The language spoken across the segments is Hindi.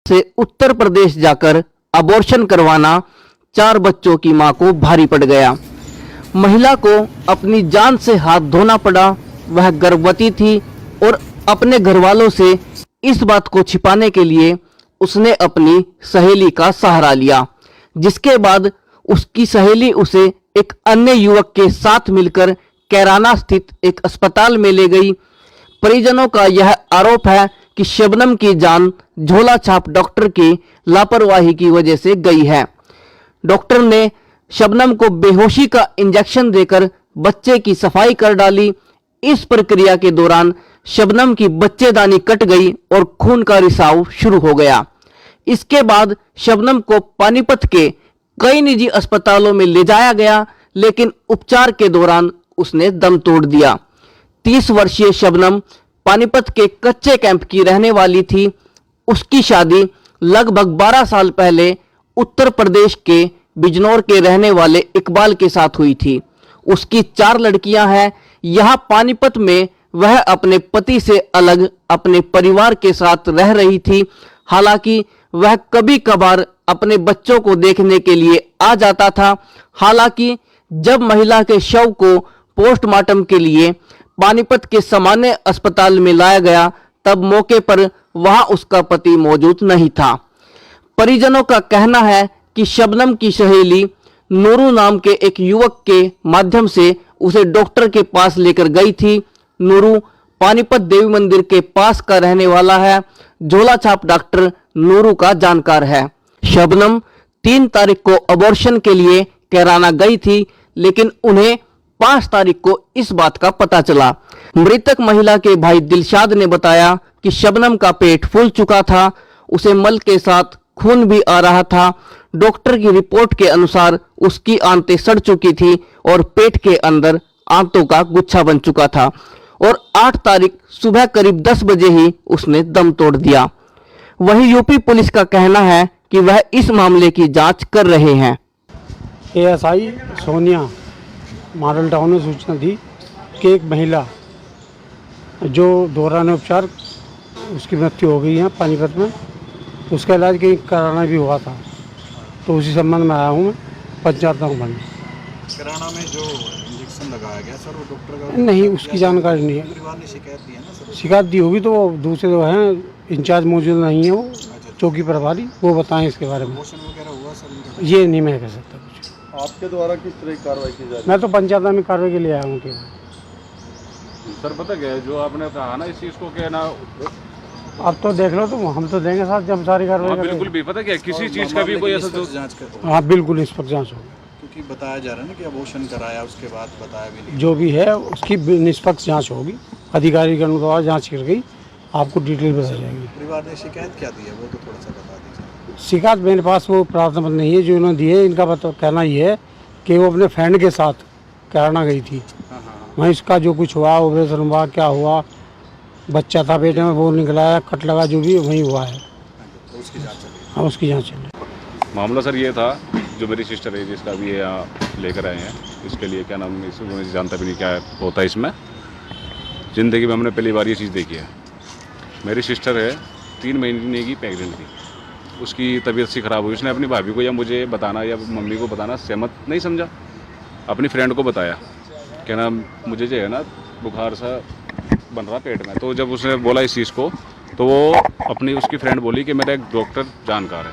से उत्तर प्रदेश जाकर अबॉर्शन करवाना 4 बच्चों की मां को भारी पड़ गया। महिला को अपनी जान से हाथ धोना पड़ा। वह गर्भवती थी और अपने घरवालों से इस बात को छिपाने के लिए उसने अपनी सहेली का सहारा लिया, जिसके बाद उसकी सहेली उसे एक अन्य युवक के साथ मिलकर कैराना स्थित एक अस्पताल में ले गई। परिजनों का यह आरोप है कि शबनम की जान झोला छाप डॉक्टर की लापरवाही की वजह से गई है। डॉक्टर ने शबनम को बेहोशी का इंजेक्शन देकर बच्चे की सफाई कर डाली। इस प्रक्रिया के दौरान शबनम की बच्चेदानी कट गई और खून का रिसाव शुरू हो गया। इसके बाद शबनम को पानीपत के कई निजी अस्पतालों में ले जाया गया, लेकिन उपचार के दौरान उसने दम तोड़ दिया। 30 वर्षीय शबनम पानीपत के कच्चे कैंप की रहने वाली थी। उसकी शादी लगभग 12 साल पहले उत्तर प्रदेश के बिजनौर के रहने वाले इकबाल के साथ हुई थी। उसकी 4 लड़कियां हैं। यहाँ पानीपत में वह अपने पति से अलग अपने परिवार के साथ रह रही थी। हालांकि वह कभी कभार अपने बच्चों को देखने के लिए आ जाता था। हालांकि जब महिला के शव को पोस्टमार्टम के लिए पानीपत के सामान्य अस्पताल में लाया गया, तब मौके पर वहां उसका पति मौजूद नहीं था। परिजनों का कहना है कि शबनम की सहेली नूरू नाम के एक युवक के माध्यम से उसे डॉक्टर के पास लेकर गई थी। नूरू पानीपत देवी मंदिर के पास का रहने वाला है। झोला छाप डॉक्टर नूरू का जानकार है। शबनम 3 तारीख को अबॉर्शन के लिए कैराना गई थी, लेकिन उन्हें 5 तारीख को इस बात का पता चला। मृतक महिला के भाई दिलशाद ने बताया कि शबनम का पेट फूल चुका था, उसे मल के साथ खून भी आ रहा था। डॉक्टर की रिपोर्ट के अनुसार उसकी आंतें सड़ चुकी थी और पेट के अंदर आंतों का गुच्छा बन चुका था और 8 तारीख सुबह करीब 10 बजे ही उसने दम तोड़ दिया। वहीं यूपी पुलिस का कहना है कि वह इस मामले की जांच कर रहे हैं। एएसआई सोनिया मॉडल टाउन में सूचना दी कि एक महिला जो दौरान उपचार उसकी मृत्यु हो गई है पानीपत में, उसका इलाज कहीं कराना भी हुआ था, तो उसी संबंध में आया हूँ मैं पंचायत में। कराना में जो इंजेक्शन लगाया गया सर, वो डॉक्टर का नहीं, उसकी जानकारी नहीं है। परिवार ने शिकायत दी है ना सर? शिकायत दी होगी तो वो दूसरे जो हैं इंचार्ज मौजूद नहीं है, वो चौकी प्रभारी, वो बताएं इसके बारे में। मोशन वगैरह हुआ सर? ये नहीं मैं कह सकता कुछ। आपके द्वारा किस तरह की कार्रवाई की जा रही है? मैं तो पंचायत में कार्रवाई के लिए आया हूँ केवल। सर पता क्या है, जो आपने कहा ना इस चीज़ को क्या ना, अब तो देख लो, तो हम तो देंगे साथ जब सारी कार्रवाई करेंगे। बिल्कुल भी पता क्या है, किसी चीज़ का भी कोई ऐसा जो जांच कर, हाँ बिल्कुल इस पर जाँच होगी। क्योंकि बताया जा रहा है ना कि अबॉर्शन कराया, उसके बाद बताया भी नहीं। जो भी है उसकी निष्पक्ष जांच होगी। अधिकारी के द्वारा जांच की गई, आपको डिटेल बताई जाएगी। परिवार ने शिकायत क्या दी है वो तो थोड़ा सा बता दीजिए। शिकायत मेरे पास वो प्रार्थना पत्र नहीं है जो इन्होंने दी है। इनका कहना ये है कि वो अपने फ्रेंड के साथ कैराना गई थी। वहीं इसका जो कुछ हुआ, ऑपरेशन हुआ, क्या हुआ, बच्चा था पेट में, वो निकलाया, कट लगा, जो भी वहीं हुआ है, तो उसकी जांच चल रही है। हाँ उसकी जाँच चल रही है। मामला सर ये था, जो मेरी सिस्टर है जिसका भी ये यहाँ लेकर आए हैं, इसके लिए क्या नाम, मुझे जानता भी नहीं क्या होता है इसमें। ज़िंदगी में हमने पहली बार ये चीज़ देखी है। मेरी सिस्टर है, 3 महीने की प्रेगनेंट थी। उसकी तबीयत सी ख़राब हुई। उसने अपनी भाभी को या मुझे बताना या मम्मी को बताना सहमत नहीं समझा, अपनी फ्रेंड को बताया क्या नाम, मुझे जो है ना बुखार सा बन रहा पेट में। तो जब उसने बोला इस चीज़ को, तो वो अपनी उसकी फ्रेंड बोली कि मेरा एक डॉक्टर जानकार है।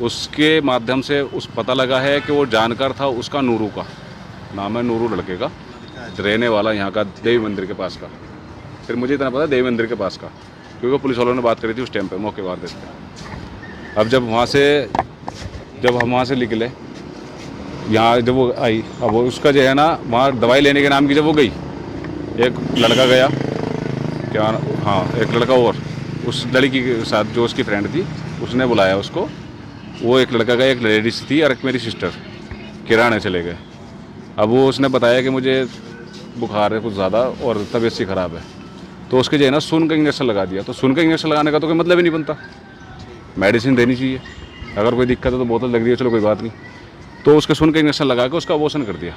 उसके माध्यम से उस पता लगा है कि वो जानकार था उसका, नूरू का नाम है, नूरू लड़के का, रहने वाला यहाँ का देवी मंदिर के पास का। फिर मुझे इतना पता देवी मंदिर के पास का, क्योंकि पुलिस वालों ने बात करी थी उस टाइम पे, मौके बार देते। अब जब हम वहाँ से निकले, यहाँ जब वो आई, अब वो उसका जो है ना वहाँ दवाई लेने के नाम की जब वो गई, एक लड़का गया क्या, हाँ एक लड़का और उस लड़की के साथ जो उसकी फ्रेंड थी, उसने बुलाया उसको। वो एक लड़का गया, एक लेडीज थी और एक मेरी सिस्टर किराने चले गए। अब वो उसने बताया कि मुझे बुखार है कुछ ज़्यादा और तबीयत सी ख़राब है, तो उसके जो है ना सुन का इंजेक्शन लगा दिया। तो सुन का इंजेक्शन लगाने का तो कोई मतलब ही नहीं बनता, मेडिसिन देनी चाहिए। अगर कोई दिक्कत है तो बोतल लग रही है, चलो कोई बात नहीं। तो उसके सुन का इंजेक्शन लगा के उसका अबॉर्शन कर दिया।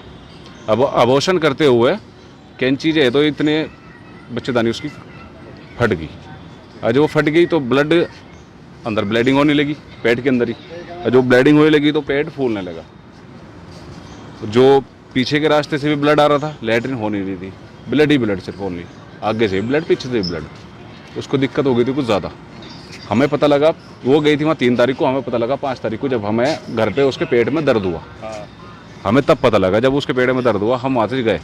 अब अबॉर्शन करते हुए कैंची जो है तो इतने बच्चेदानी उसकी फट गई। और जब वो फट गई तो ब्लड अंदर ब्लीडिंग होने लगी पेट के अंदर ही, और जो ब्लीडिंग होने लगी तो पेट फूलने लगा। जो पीछे के रास्ते से भी ब्लड आ रहा था, लैट्रिन हो नहीं रही थी, ब्लड ही ब्लड सिर्फ ओनली, आगे से ब्लड पीछे से ब्लड। उसको दिक्कत हो गई थी कुछ ज़्यादा। हमें पता लगा, वो गई थी वहाँ 3 तारीख को, हमें पता लगा 5 तारीख को, जब हमें घर पे उसके पेट में दर्द हुआ। हमें तब पता लगा जब उसके पेट में दर्द हुआ, हम वहाँ से गए।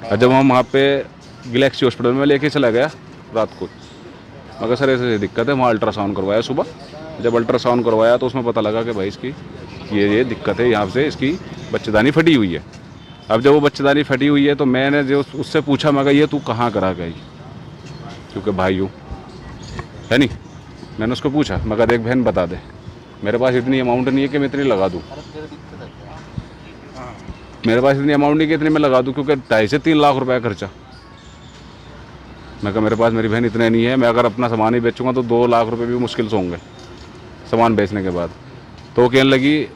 और जब हम वहाँ पे गैलेक्सी हॉस्पिटल में लेके चला गया रात को, मगर सर ऐसे दिक्कत है। वहाँ अल्ट्रासाउंड करवाया सुबह, जब अल्ट्रासाउंड करवाया तो उसमें पता लगा कि भाई इसकी ये दिक्कत है, यहाँ से इसकी बच्चेदानी फटी हुई है। अब जब वो बच्चेदानी फटी हुई है तो मैंने जो उससे पूछा, मैं कहा ये तू कहाँ करा गई, क्योंकि भाई हूँ है नहीं। मैंने उसको पूछा, मैं कहा देख बहन बता दे, मेरे पास इतनी अमाउंट नहीं है कि मैं इतनी लगा दूँ, मेरे पास इतनी अमाउंट नहीं कि इतनी मैं लगा दूँ, क्योंकि 2.5 से 3 लाख रुपए खर्चा। मैं कहा मेरे पास मेरी बहन इतने नहीं है, मैं अगर अपना सामान ही बेचूंगा तो 2 लाख रुपए भी मुश्किल से होंगे सामान बेचने के बाद। तो वो कहने लगी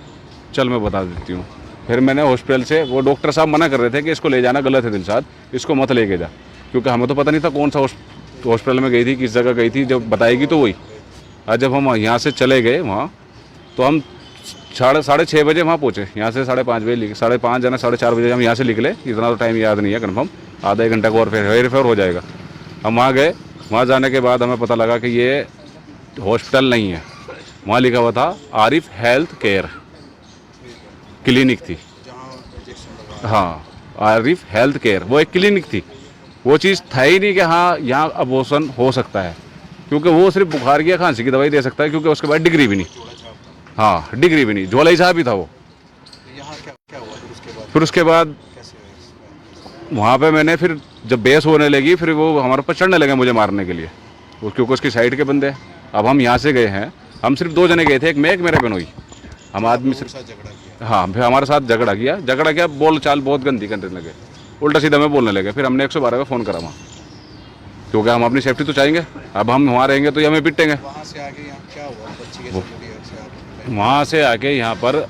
चल मैं बता देती हूँ। फिर मैंने हॉस्पिटल से, वो डॉक्टर साहब मना कर रहे थे कि इसको ले जाना गलत है दिलशाद, इसको मत लेके जा, क्योंकि हमें तो पता नहीं था कौन सा हॉस्पिटल में गई थी, किस जगह गई थी, जब बताएगी तो वही। आज जब हम यहाँ से चले गए वहाँ, तो हम 6:30 बजे वहाँ पहुँचे, यहाँ से 5:30 बजे, 5:30 जाना 4:30 बजे हम यहाँ से निकले। इतना तो टाइम याद नहीं है कन्फर्म, आधा 1 घंटा को और फिर हेर फेर हो जाएगा। हम वहाँ गए, वहाँ जाने के बाद हमें पता लगा कि ये हॉस्पिटल नहीं है, वहाँ लिखा हुआ था आरिफ हेल्थ केयर क्लिनिक थी। हाँ, आरिफ हेल्थ केयर, वो एक क्लिनिक थी, वो चीज़ था ही नहीं कि हाँ यहाँ अबॉर्शन हो सकता है, क्योंकि वो सिर्फ बुखार की या खांसी की दवाई दे सकता है, क्योंकि उसके बाद डिग्री भी नहीं। हाँ, डिग्री भी नहीं, झोला साहब ही था वो। फिर उसके बाद वहाँ पे मैंने, फिर जब बहस होने लगी, फिर वो हमारे ऊपर चढ़ने लगे मुझे मारने के लिए, क्योंकि उसकी साइड के बंदे। अब हम यहाँ से गए हैं, हम सिर्फ 2 जने गए थे, एक मैं एक मेरे बहनोई, हम आदमी सिर्फ। हाँ, फिर हमारे साथ झगड़ा किया, बोल चाल बहुत गंदी करने लगे, उल्टा सीधा में बोलने लगे। फिर हमने 112 पे फ़ोन करा वहाँ, क्योंकि हम अपनी सेफ्टी तो चाहेंगे। अब हम वहाँ रहेंगे तो ये हमें पिटेंगे। वहाँ से आके यहाँ पर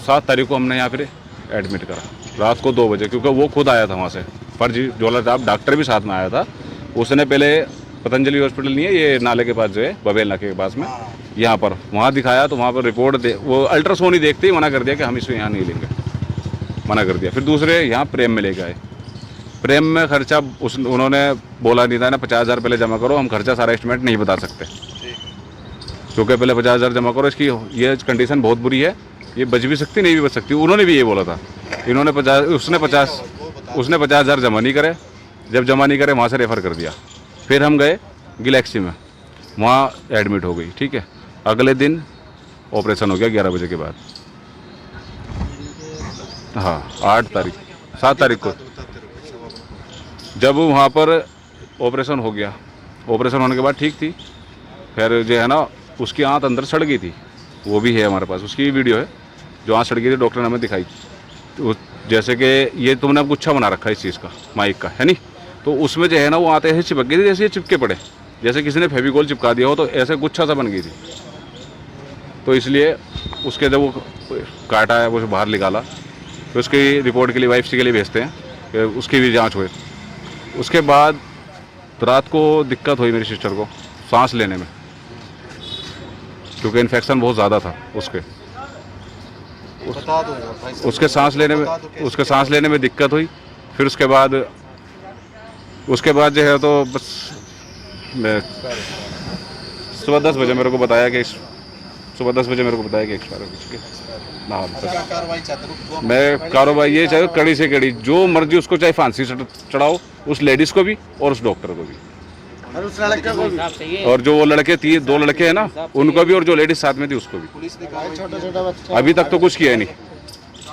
7 तारीख को हमने यहाँ फिर एडमिट करा रात को 2 बजे, क्योंकि वो खुद आया था वहाँ से, फर्जी झोला साहब डॉक्टर भी साथ में आया था। उसने पहले पतंजलि हॉस्पिटल नहीं है ये नाले के पास जो है, बबेल नाके के पास में, यहाँ पर वहाँ दिखाया, तो वहाँ पर रिपोर्ट वो अल्ट्रासाउंड ही देखते ही मना कर दिया कि हम इसको यहाँ नहीं लेंगे, मना कर दिया। फिर दूसरे यहाँ प्रेम में लेके आए। प्रेम में खर्चा उन्होंने बोला नहीं था ना, 50,000 पहले जमा करो, हम खर्चा सारा एस्टिमेट नहीं बता सकते, क्योंकि पहले 50,000 जमा करो, इसकी ये कंडीशन बहुत बुरी है, ये बच भी सकती नहीं भी बच सकती। उन्होंने भी ये बोला था। उसने 50,000 जमा नहीं करे, जब जमा नहीं करे वहाँ से रेफ़र कर दिया। फिर हम गए गैलेक्सी में, वहाँ एडमिट हो गई, ठीक है। अगले दिन ऑपरेशन हो गया 11 बजे के बाद। हाँ, 7 तारीख को जब वहाँ पर ऑपरेशन हो गया, ऑपरेशन होने के बाद ठीक थी। फिर जो है ना, उसकी आंत अंदर सड़ गई थी, वो भी है हमारे पास, उसकी वीडियो है, जो आंत सड़ गई थी, डॉक्टर ने हमें दिखाई। तो जैसे कि ये तुमने अब गुच्छा बना रखा है इस चीज़ का, माइक का, है नहीं, तो उसमें जो है ना वो आते ऐसे चिपक गई थी, जैसे ये चिपके पड़े, जैसे किसी ने फेविकोल चिपका दिया हो, तो ऐसे गुच्छा सा बन गई थी। तो इसलिए उसके जब वो काटा है, वो बाहर निकाला, तो उसकी रिपोर्ट के लिए वाइफ के लिए भेजते हैं कि उसकी भी जाँच हुई। उसके बाद रात को दिक्कत हुई मेरी सिस्टर को सांस लेने में, क्योंकि इन्फेक्शन बहुत ज़्यादा था उसके सांस लेने में दिक्कत हुई। फिर उसके बाद जो है, तो बस मैं सुबह 10 बजे मेरे को बताया कि एक्सपायर हो चुके। मैं कार्रवाई ये चाहे कड़ी से कड़ी, जो मर्जी उसको, चाहे फांसी चढ़ाओ, उस लेडीज़ को भी और उस डॉक्टर को भी, और उस लड़के को भी, और जो वो लड़के 2 लड़के हैं ना उनको भी, और जो लेडीज साथ में थी उसको भी। अभी तक तो कुछ किया नहीं,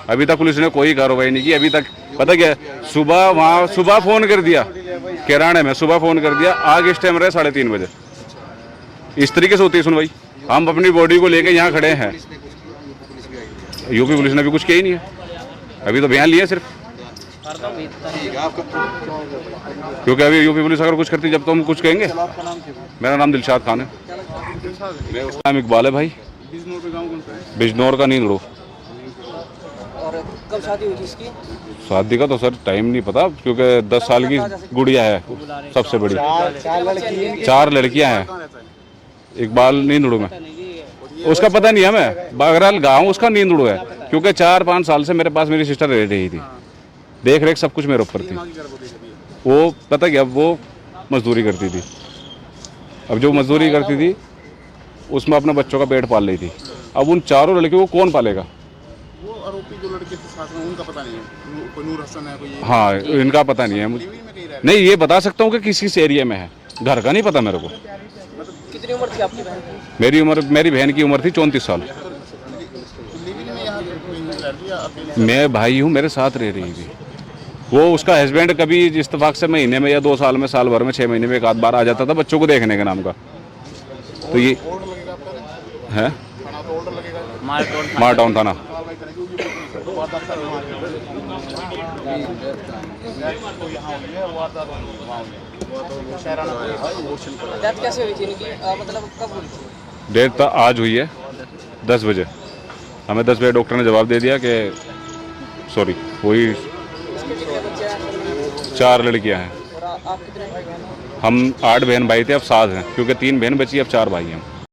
अभी तक पुलिस ने कोई कार्रवाई नहीं की अभी तक। पता क्या, सुबह फ़ोन कर दिया किराने में, सुबह फ़ोन कर दिया, आग इस टाइम रहे 3:30 बजे। इस तरीके से होती है सुनवाई। हम अपनी बॉडी को लेके यहाँ खड़े हैं, यूपी पुलिस ने भी कुछ किया ही नहीं है, अभी तो बयान लिए सिर्फ, क्योंकि अभी यूपी पुलिस अगर कुछ करती जब तो हम कुछ कहेंगे। मेरा नाम दिलशाद खान है। मेरा नाम इकबाल है भाई, बिजनौर का नींदड़ो। और कब शादी हुई थी इसकी? शादी का तो सर टाइम नहीं पता, क्योंकि 10 साल की गुड़िया है सबसे बड़ी, 4 लड़कियां हैं। इकबाल नींदड़ू में। उसका पता नहीं है, मैं बगरल गाँव उसका नींदड़ू है, क्योंकि 4-5 साल से मेरे पास मेरी सिस्टर रह रही थी, देख रेख सब कुछ मेरे ऊपर थी। वो पता क्या, वो मजदूरी करती थी। अब जो मजदूरी करती थी उसमें अपने बच्चों का पेट पाल रही थी। अब उन चारों लड़कियों को कौन पालेगा? वो आरोपी जो लड़के थे साथ में, उनका पता नहीं है, कोई नूर हसन है, कोई हाँ, इनका पता नहीं है मुझे। नहीं, ये बता सकता हूँ कि किस एरिया में है, घर का नहीं पता मेरे को। कितनी उम्र थी आपकी बहन की? मेरी बहन की उम्र थी 34 साल। मैं भाई हूँ, मेरे साथ रह रही थी। वो उसका हस्बैंड कभी इत्तेफाक से महीने में या 2 साल में, साल भर में 6 महीने में एक आध बार आ जाता था बच्चों को देखने के नाम का। तो ये है मारटाउन थाना। डेथ कैसे हुई थी इनकी, मतलब कब हुई थी? डेट तो आज हुई है 10 बजे। हमें 10 बजे डॉक्टर ने जवाब दे दिया कि सॉरी, वही इसके कितने बच्चे हैं? 4 लड़कियां हैं। और आप कितने भाई बहन हो? हम 8 बहन भाई थे, अब 7 हैं, क्योंकि 3 बहन बची, अब 4 भाई हैं।